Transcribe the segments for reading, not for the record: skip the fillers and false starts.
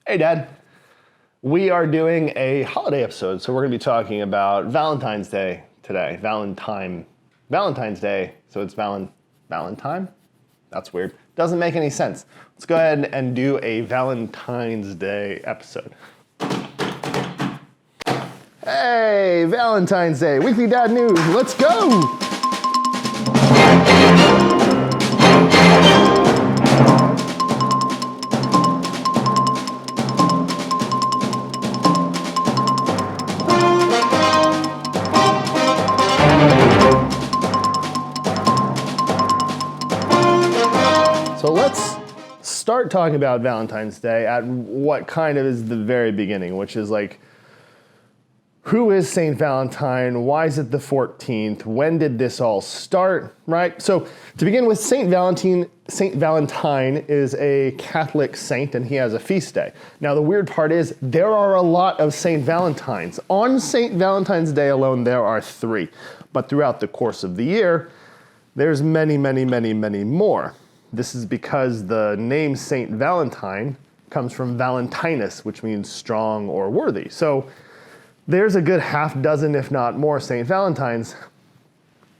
Hey, Dad. We are doing a holiday episode, so we're going to be talking about Valentine's Day today. Valentine's Day, so it's Valentine? That's weird. Doesn't make any sense. Let's go ahead and do a Valentine's Day episode. Hey, Valentine's Day, Weekly Dad News, let's go! So let's start talking about Valentine's Day at what kind of is the very beginning, which is like, who is Saint Valentine? Why is it the 14th? When did this all start, right? So to begin with, Saint Valentine is a Catholic saint and he has a feast day. Now the weird part is there are a lot of Saint Valentines. On Saint Valentine's Day alone, there are 3. But throughout the course of the year, there's many, many, many, many more. This is because the name Saint Valentine comes from Valentinus, which means strong or worthy. So there's a good half dozen, if not more, Saint Valentines.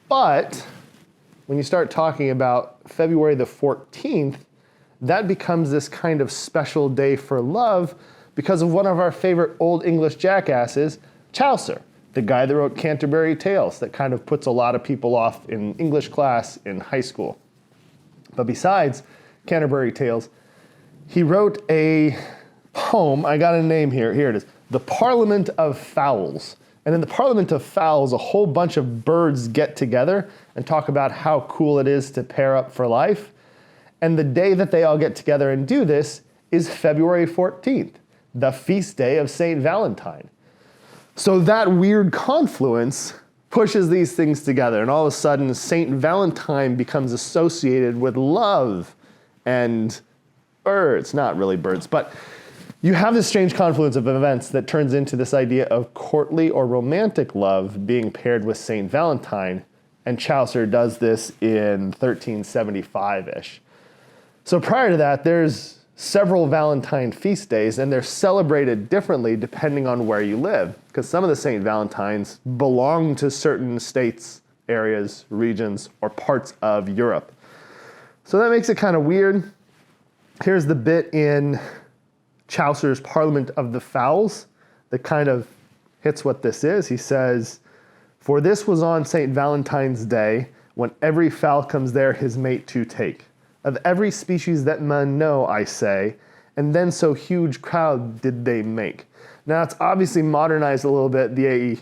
But when you start talking about February the 14th, that becomes this kind of special day for love because of one of our favorite old English jackasses, Chaucer, the guy that wrote Canterbury Tales that kind of puts a lot of people off in English class in high school. But besides Canterbury Tales, he wrote a poem. I got a name here. Here it is. The Parliament of Fowls. And in the Parliament of Fowls, a whole bunch of birds get together and talk about how cool it is to pair up for life. And the day that they all get together and do this is February 14th, the feast day of Saint Valentine. So that weird confluence pushes these things together, and all of a sudden Saint Valentine becomes associated with love and birds, not really birds, but you have this strange confluence of events that turns into this idea of courtly or romantic love being paired with Saint Valentine, and Chaucer does this in 1375-ish. So prior to that, there's several Valentine feast days, and they're celebrated differently depending on where you live, because some of the Saint Valentines belong to certain states, areas, regions, or parts of Europe. So that makes it kind of weird. Here's the bit in Chaucer's Parliament of the Fowls that kind of hits what this is. He says, "For this was on Saint Valentine's Day, when every fowl comes there his mate to take. Of every species that men know, I say, and then so huge crowd did they make." Now it's obviously modernized a little bit. The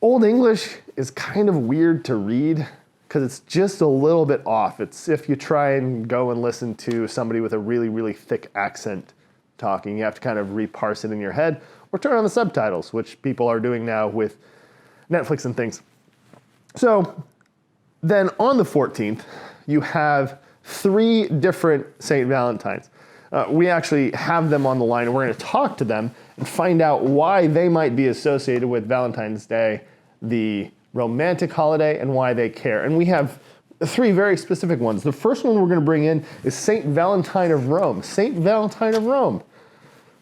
Old English is kind of weird to read because it's just a little bit off. It's if you try and go and listen to somebody with a really, really thick accent talking, you have to kind of reparse it in your head or turn on the subtitles, which people are doing now with Netflix and things. So then on the 14th, you have 3 different Saint Valentines. We actually have them on the line, and we're going to talk to them and find out why they might be associated with Valentine's Day, the romantic holiday, and why they care. And we have 3 very specific ones. The first one we're going to bring in is Saint Valentine of Rome. Saint Valentine of Rome.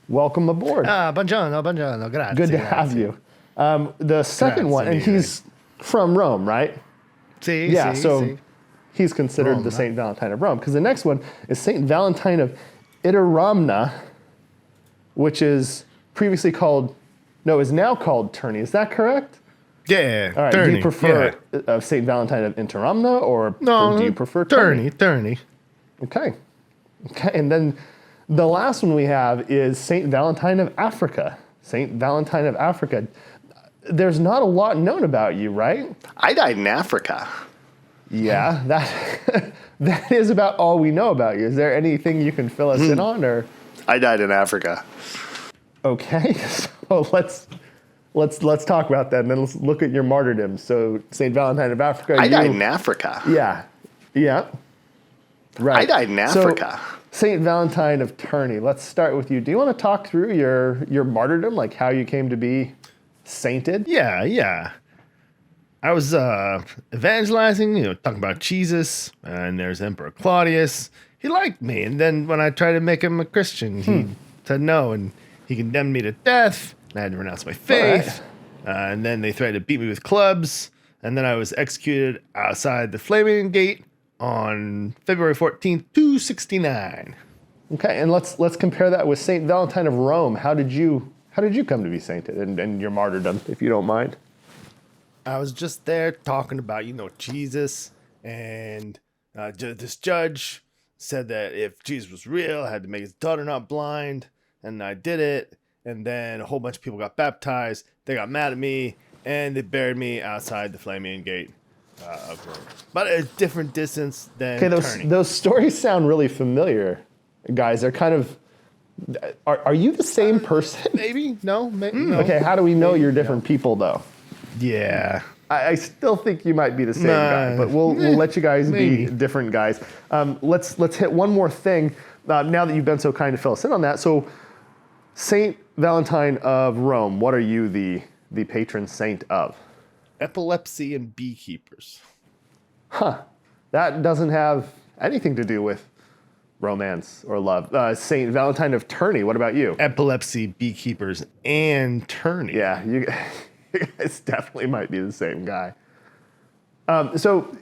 Welcome aboard. Buongiorno, grazie. Good to have you. The second one, and he's from Rome, right? Sí. He's considered Rome, the Saint Valentine of Rome, because the next one is Saint Valentine of Iteramna, which is is now called Terni. Is that correct? Yeah, All right. Terni, Do you prefer Saint Valentine of Interamna, or do you prefer Terni? Terni. Okay. And then the last one we have is Saint Valentine of Africa. Saint Valentine of Africa. There's not a lot known about you, right? I died in Africa. Yeah, that is about all we know about you. Is there anything you can fill us in on, or? I died in Africa. Okay, so let's talk about that, and then let's look at your martyrdom. So Saint Valentine of Africa. I died in Africa. Yeah, right. I died in Africa. So, Saint Valentine of Terni. Let's start with you. Do you want to talk through your martyrdom, like how you came to be sainted? Yeah. I was evangelizing, talking about Jesus, and there's Emperor Claudius. He liked me, and then when I tried to make him a Christian, he said no, and he condemned me to death. And I had to renounce my faith. And then they threatened to beat me with clubs. And then I was executed outside the Flaming Gate on February 14th, 269. Okay, and let's compare that with Saint Valentine of Rome. How did you come to be sainted and your martyrdom, if you don't mind? I was just there talking about, Jesus, and this judge said that if Jesus was real, I had to make his daughter not blind, and I did it, and then a whole bunch of people got baptized. They got mad at me, and they buried me outside the Flaming Gate of Rome. But at a different distance than those stories sound really familiar, guys. They're kind of... Are you the same person? Maybe. No. No. Okay, how do we know you're different people, though? Yeah. I still think you might be the same guy, but we'll let you guys be different guys. Let's hit one more thing now that you've been so kind to fill us in on that. So, Saint Valentine of Rome, what are you the patron saint of? Epilepsy and beekeepers. That doesn't have anything to do with romance or love. Saint Valentine of Tourney, what about you? Epilepsy, beekeepers, and tourney. Yeah, you guys definitely might be the same guy. So,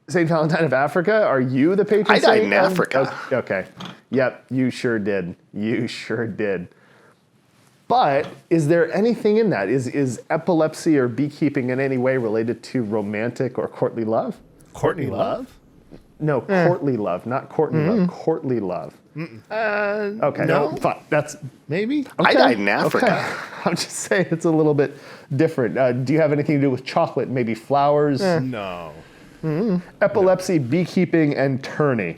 St. Valentine of Africa, are you the patron saint? I died in Africa. Okay. Yep, you sure did. You sure did. But is there anything in that? Is epilepsy or beekeeping in any way related to romantic or courtly love? Courtney Love? No, courtly love, not Courtney love. Courtly love. Okay, no. Fine. That's Maybe. I died in Africa. Okay. I'm just saying it's a little bit different. Do you have anything to do with chocolate? Maybe flowers? No. Epilepsy, beekeeping, and tourney.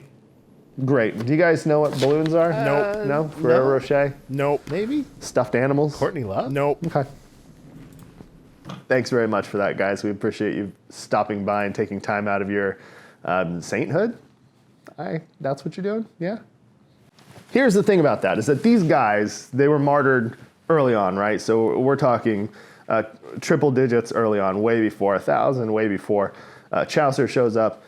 Great. Do you guys know what balloons are? Nope. No? Ferrero Rocher? Nope. Maybe. Stuffed animals? Courtney Love? Nope. Okay. Thanks very much for that, guys. We appreciate you stopping by and taking time out of your sainthood. That's what you're doing? Yeah? Here's the thing about that, is that these guys, they were martyred early on, right? So we're talking triple digits early on, way before 1,000, way before Chaucer shows up.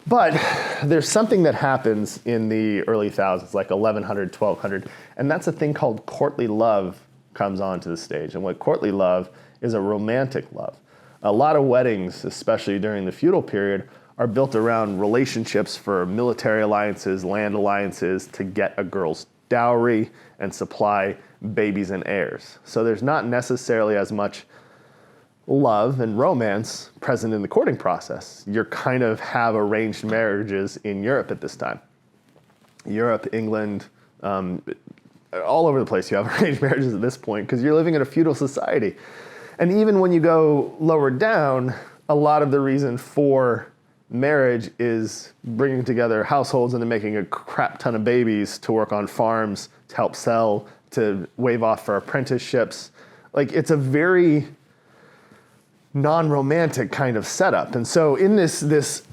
But there's something that happens in the early thousands, like 1100, 1200, and that's a thing called courtly love comes onto the stage. And what courtly love is a romantic love. A lot of weddings, especially during the feudal period, are built around relationships for military alliances, land alliances, to get a girl's dowry and supply babies and heirs. So there's not necessarily as much love and romance present in the courting process. You kind of have arranged marriages in Europe at this time. Europe, England, all over the place you have arranged marriages at this point because you're living in a feudal society. And even when you go lower down, a lot of the reason for marriage is bringing together households and then making a crap ton of babies to work on farms, to help sell, to wave off for apprenticeships. Like, it's a very non-romantic kind of setup. And so in this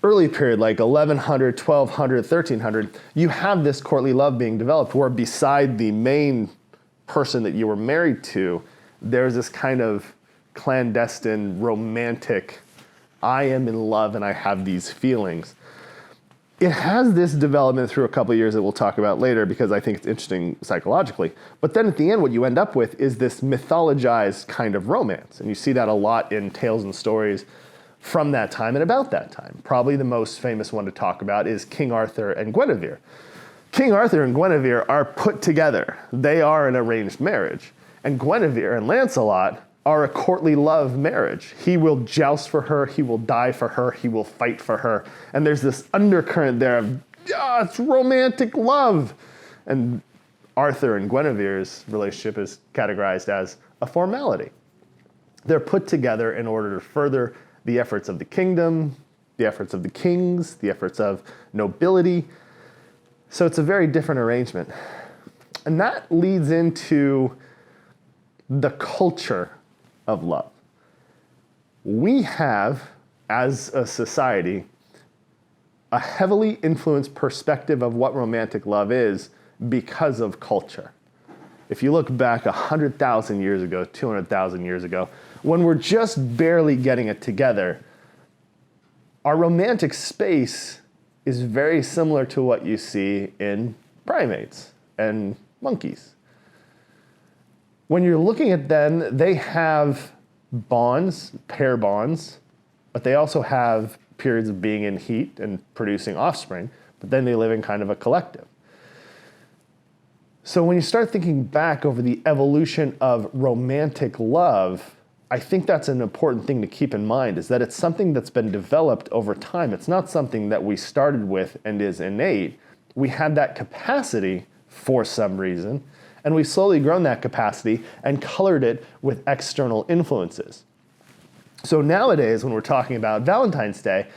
early period, like 1100, 1200, 1300, you have this courtly love being developed where beside the main person that you were married to, there's this kind of clandestine, romantic, I am in love and I have these feelings. It has this development through a couple of years that we'll talk about later because I think it's interesting psychologically. But then at the end, what you end up with is this mythologized kind of romance. And you see that a lot in tales and stories from that time and about that time. Probably the most famous one to talk about is King Arthur and Guinevere. King Arthur and Guinevere are put together. They are an arranged marriage. And Guinevere and Lancelot are a courtly love marriage. He will joust for her, he will die for her, he will fight for her. And there's this undercurrent there of, it's romantic love. And Arthur and Guinevere's relationship is categorized as a formality. They're put together in order to further the efforts of the kingdom, the efforts of the kings, the efforts of nobility. So it's a very different arrangement. And that leads into the culture of love. We have, as a society, a heavily influenced perspective of what romantic love is because of culture. If you look back 100,000 years ago, 200,000 years ago, when we're just barely getting it together, our romantic space is very similar to what you see in primates and monkeys. When you're looking at them, they have bonds, pair bonds, but they also have periods of being in heat and producing offspring, but then they live in kind of a collective. So when you start thinking back over the evolution of romantic love, I think that's an important thing to keep in mind, is that it's something that's been developed over time. It's not something that we started with and is innate. We had that capacity for some reason, and we've slowly grown that capacity and colored it with external influences. So nowadays, when we're talking about Valentine's Day,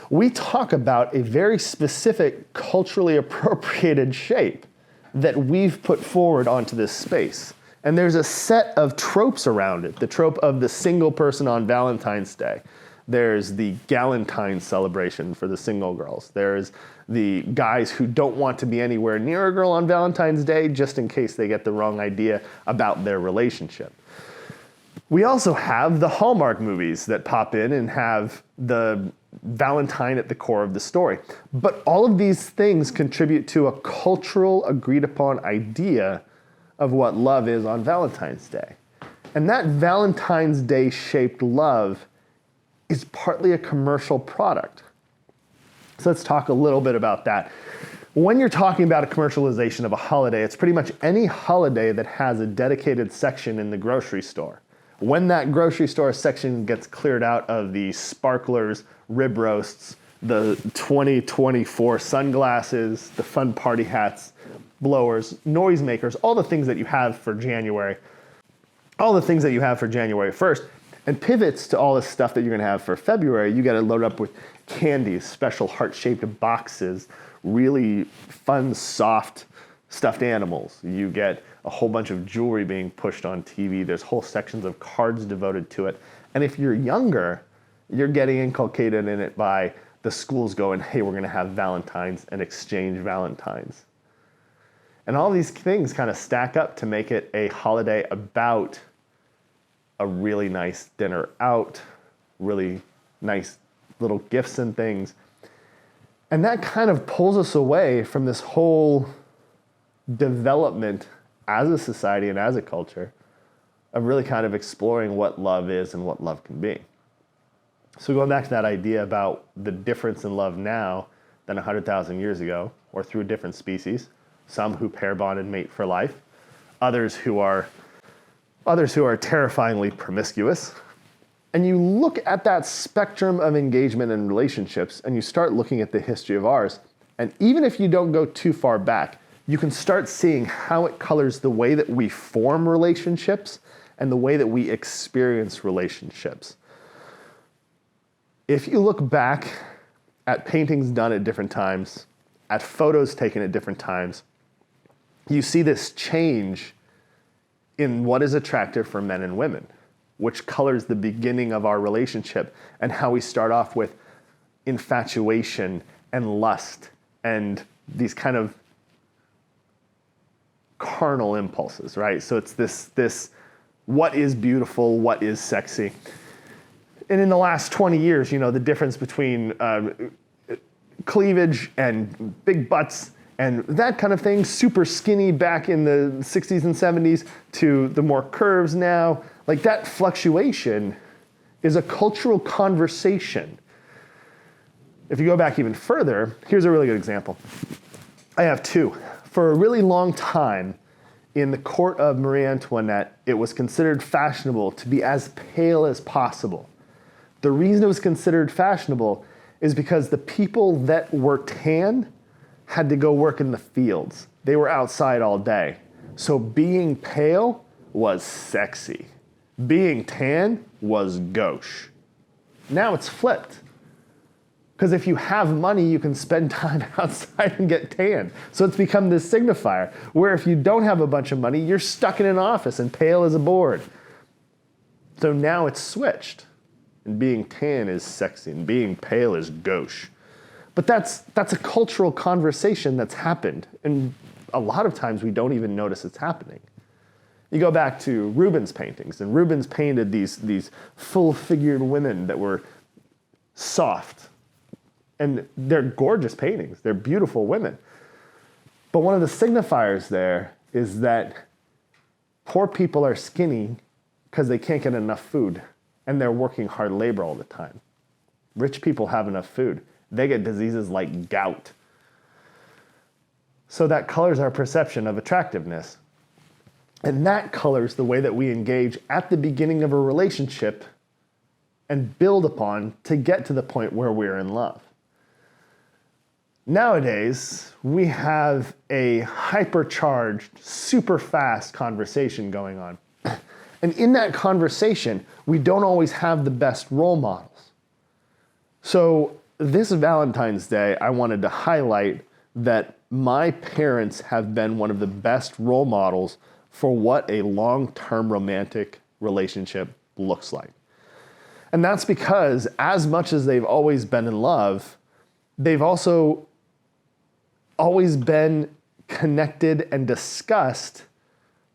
we talk about a very specific culturally appropriated shape that we've put forward onto this space. And there's a set of tropes around it. The trope of the single person on Valentine's Day. There's the Galentine celebration for the single girls. There's the guys who don't want to be anywhere near a girl on Valentine's Day just in case they get the wrong idea about their relationship. We also have the Hallmark movies that pop in and have the Valentine at the core of the story. But all of these things contribute to a cultural agreed upon idea of what love is on Valentine's Day. And that Valentine's Day shaped love is partly a commercial product. So let's talk a little bit about that. When you're talking about a commercialization of a holiday, it's pretty much any holiday that has a dedicated section in the grocery store. When that grocery store section gets cleared out of the sparklers, rib roasts, the 2024 sunglasses, the fun party hats, blowers, noisemakers, all the things that you have for January, all the things that you have for January 1st, and pivots to all the stuff that you're gonna have for February. You gotta load up with candies, special heart-shaped boxes, really fun, soft stuffed animals. You get a whole bunch of jewelry being pushed on TV. There's whole sections of cards devoted to it. And if you're younger, you're getting inculcated in it by the schools going, hey, we're gonna have Valentines and exchange Valentines. And all these things kind of stack up to make it a holiday about a really nice dinner out, really nice little gifts and things. And that kind of pulls us away from this whole development as a society and as a culture of really kind of exploring what love is and what love can be. So going back to that idea about the difference in love now than 100,000 years ago, or through different species, some who pair bond and mate for life, others who are terrifyingly promiscuous. And you look at that spectrum of engagement and relationships, and you start looking at the history of ours, and even if you don't go too far back, you can start seeing how it colors the way that we form relationships and the way that we experience relationships. If you look back at paintings done at different times, at photos taken at different times, you see this change in what is attractive for men and women, which colors the beginning of our relationship and how we start off with infatuation and lust and these kind of carnal impulses, right? So it's this what is beautiful, what is sexy. And in the last 20 years, the difference between cleavage and big butts and that kind of thing, super skinny back in the 60s and 70s to the more curves now, like that fluctuation is a cultural conversation. If you go back even further, here's a really good example. I have two. For a really long time, in the court of Marie Antoinette, it was considered fashionable to be as pale as possible. The reason it was considered fashionable is because the people that were tan had to go work in the fields. They were outside all day. So being pale was sexy. Being tan was gauche. Now it's flipped. Because if you have money, you can spend time outside and get tan. So it's become this signifier, where if you don't have a bunch of money, you're stuck in an office and pale as a board. So now it's switched. And being tan is sexy, and being pale is gauche. But that's a cultural conversation that's happened. And a lot of times we don't even notice it's happening. You go back to Rubens' paintings, and Rubens painted these full-figured women that were soft. And they're gorgeous paintings. They're beautiful women. But one of the signifiers there is that poor people are skinny because they can't get enough food and they're working hard labor all the time. Rich people have enough food. They get diseases like gout. So that colors our perception of attractiveness. And that colors the way that we engage at the beginning of a relationship and build upon to get to the point where we're in love. Nowadays, we have a hypercharged, super fast conversation going on. And in that conversation, we don't always have the best role models. So this Valentine's Day, I wanted to highlight that my parents have been one of the best role models for what a long-term romantic relationship looks like. And that's because as much as they've always been in love, they've also always been connected and discussed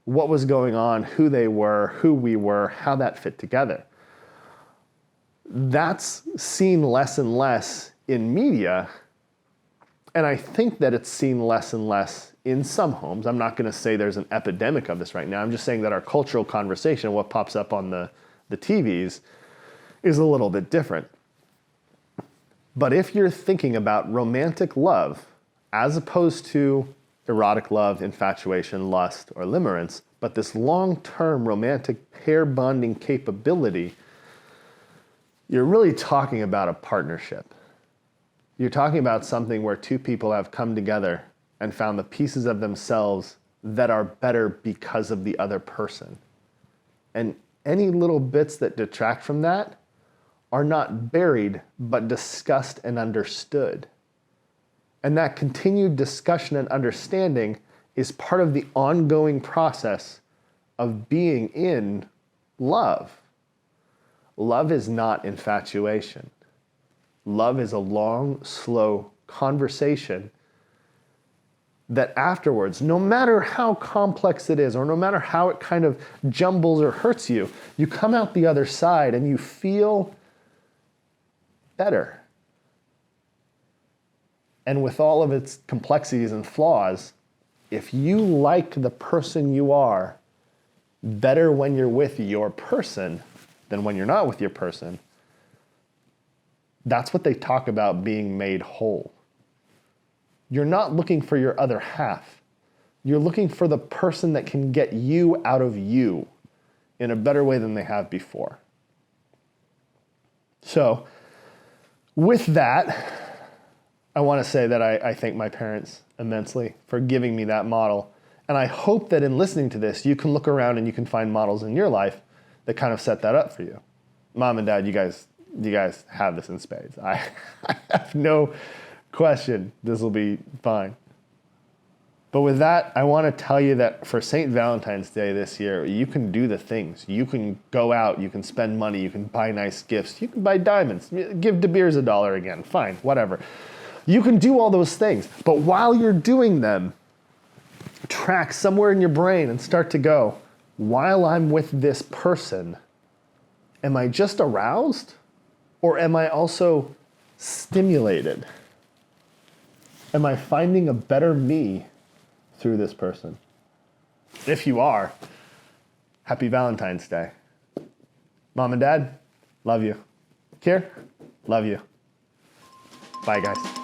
what was going on, who they were, who we were, how that fit together. That's seen less and less in media, and I think that it's seen less and less in some homes. I'm not going to say there's an epidemic of this right now. I'm just saying that our cultural conversation, what pops up on the TVs, is a little bit different. But if you're thinking about romantic love, as opposed to erotic love, infatuation, lust, or limerence, but this long-term romantic pair bonding capability, you're really talking about a partnership. You're talking about something where two people have come together and found the pieces of themselves that are better because of the other person. And any little bits that detract from that are not buried, but discussed and understood. And that continued discussion and understanding is part of the ongoing process of being in love. Love is not infatuation. Love is a long, slow conversation that afterwards, no matter how complex it is, or no matter how it kind of jumbles or hurts you, you come out the other side and you feel better. And with all of its complexities and flaws, if you like the person you are better when you're with your person than when you're not with your person, that's what they talk about being made whole. You're not looking for your other half. You're looking for the person that can get you out of you in a better way than they have before. So, with that, I want to say that I thank my parents immensely for giving me that model. And I hope that in listening to this, you can look around and you can find models in your life that kind of set that up for you. Mom and Dad, you guys have this in spades. I have no question this will be fine. But with that, I want to tell you that for St. Valentine's Day this year, you can do the things. You can go out, you can spend money, you can buy nice gifts, you can buy diamonds, give De Beers $1 again, fine, whatever. You can do all those things, but while you're doing them, track somewhere in your brain and start to go, while I'm with this person, am I just aroused or am I also stimulated? Am I finding a better me through this person? If you are, happy Valentine's Day. Mom and Dad, love you. Kier, love you. Bye, guys.